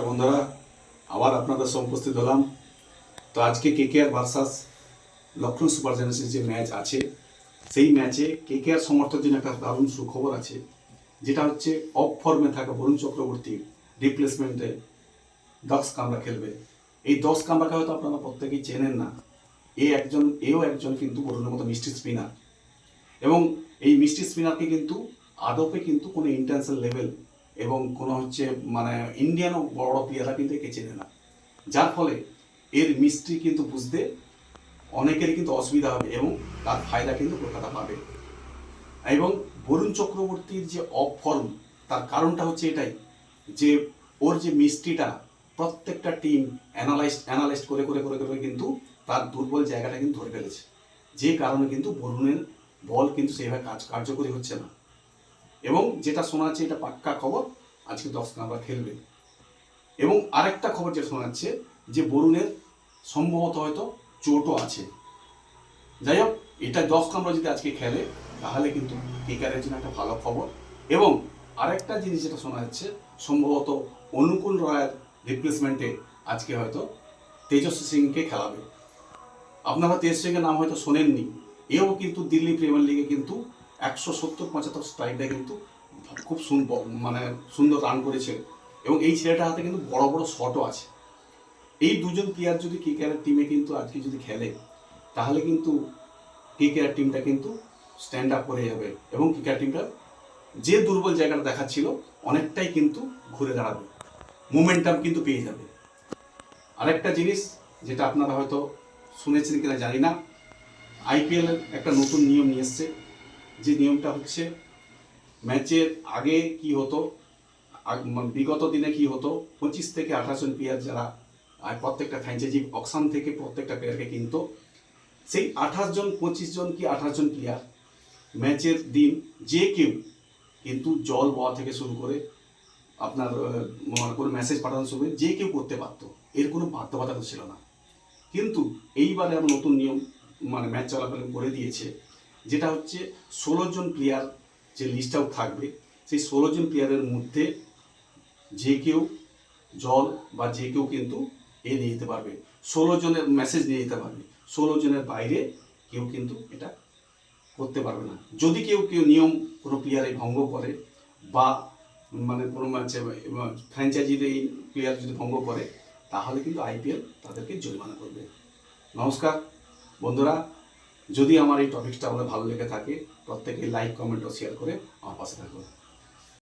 বন্ধুরা, আবার আপনাদের সঙ্গে উপস্থিত হলাম। তো আজকে কেকেআর ভার্সাস লখনৌ সুপার জায়ান্টসের যে ম্যাচ আছে, সেই ম্যাচে কেকেআর সমর্থকদের জন্য একটা দারুণ সুখবর আছে, যেটা হচ্ছে অফ ফর্মে থাকা বরুণ চক্রবর্তী রিপ্লেসমেন্টে 10 কামরা খেলবে। এই 10 কামরাকে হয়তো আপনারা প্রত্যেকেই চেনেন না। এও একজন কিন্তু বরুণের মতো মিষ্টি স্পিনার, এবং এই মিষ্টি স্পিনারকে কিন্তু আদপে কিন্তু কোনো ইন্টারন্যাশনাল লেভেল এবং কোনো মানে ইন্ডিয়ানও বড় প্লেয়াররা কিন্তু একে চেনে না, যার ফলে এর মিস্ট্রি কিন্তু বুঝতে অনেকেরই কিন্তু অসুবিধা হবে এবং তার ফায়দা কিন্তু কলকাতা পাবে। এবং বরুণ চক্রবর্তীর যে অফ ফর্ম, তার কারণটা হচ্ছে এটাই যে ওর যে মিস্ট্রিটা প্রত্যেকটা টিম অ্যানালাইজ করে করে করে করে কিন্তু তার দুর্বল জায়গাটা কিন্তু ধরে ফেলেছে, যে কারণে কিন্তু বরুণের বল কিন্তু সেইভাবে কার্যকরী হচ্ছে না। এবং যেটা শোনা যাচ্ছে, এটা পাক্কা খবর, আজকে 10 কামরা খেলবে। এবং আরেকটা খবর যেটা শোনা যাচ্ছে যে বরুণের সম্ভবত হয়তো চোটও আছে। যাই হোক, এটা 10 কামরা যদি আজকে খেলে তাহলে কিন্তু কেকেআরের জন্য একটা ভালো খবর। এবং আরেকটা জিনিস যেটা শোনা যাচ্ছে, সম্ভবত অনুকূল রয়ের রিপ্লেসমেন্টে আজকে হয়তো তেজস্বী সিংকে খেলাবে। আপনারা তেজস্বী সিংয়ের নাম হয়তো শোনেননি, এও কিন্তু দিল্লি প্রিমিয়ার লিগে কিন্তু 170-75 স্ট্রাইক দেয়, কিন্তু খুব মানে সুন্দর রান করেছে। এবং এই ছেলেটার হাতে কিন্তু বড় বড় শটও আছে। এই দুজন প্লেয়ার যদি কেকেআর টিমে কিন্তু আজকে যদি খেলে, তাহলে কিন্তু কেকেআর টিমটা কিন্তু স্ট্যান্ড আপ করে যাবে এবং কেকেআর টিমটা যে দুর্বল জায়গাটা দেখাচ্ছিল অনেকটাই কিন্তু ঘুরে দাঁড়াবে, মোমেন্টাম কিন্তু পেয়ে যাবে। আরেকটা জিনিস যেটা আপনারা হয়তো শুনেছেন কিনা জানি না, আইপিএলের একটা নতুন নিয়ম নিয়ে এসছে। যে নিয়মটা হচ্ছে, ম্যাচের আগে কি হতো, বিগত দিনে কি হতো, 25 থেকে 28 জন প্লেয়ার যারা প্রত্যেকটা ফ্র্যাঞ্চাইজি অকশন থেকে প্রত্যেকটা প্লেয়ারকে কিনতো, সেই 28 জন 25 জন কি 28 জন প্লেয়ার ম্যাচের দিন যে কেউ কিন্তু জল বওয়া থেকে শুরু করে আপনার কোনো মেসেজ পাঠানো শুরু করে যে কেউ করতে পারতো, এর কোনো বাধ্যবাধকতা ছিল না। কিন্তু এইবারে আমরা নতুন নিয়ম মানে ম্যাচ চলাকালীন করে দিয়েছে, যেটা হচ্ছে 16 জন প্লেয়ার যে লিস্ট আউট থাকবে, সেই 16 জন প্লেয়ারের মধ্যে যে কেউ জল বা যে কেউ কিন্তু নিয়ে যেতে পারবে, 16 জনের মেসেজ নিয়ে যেতে পারবে। 16 জনের বাইরে কেউ কিন্তু এটা করতে পারবে না। যদি কেউ নিয়ম কোনো প্লেয়ারে ভঙ্গ করে বা মানে কোনো ম্যাচে ফ্র্যাঞ্চাইজির এই প্লেয়ার যদি ভঙ্গ করে, তাহলে কিন্তু আইপিএল তাদেরকে জরিমানা করবে। নমস্কার বন্ধুরা, যদি আমার এই টপিকটা আপনাদের ভালো লেগে থাকে, প্রত্যেকে লাইক, কমেন্ট ও শেয়ার করে আমার পাশে থাকবেন।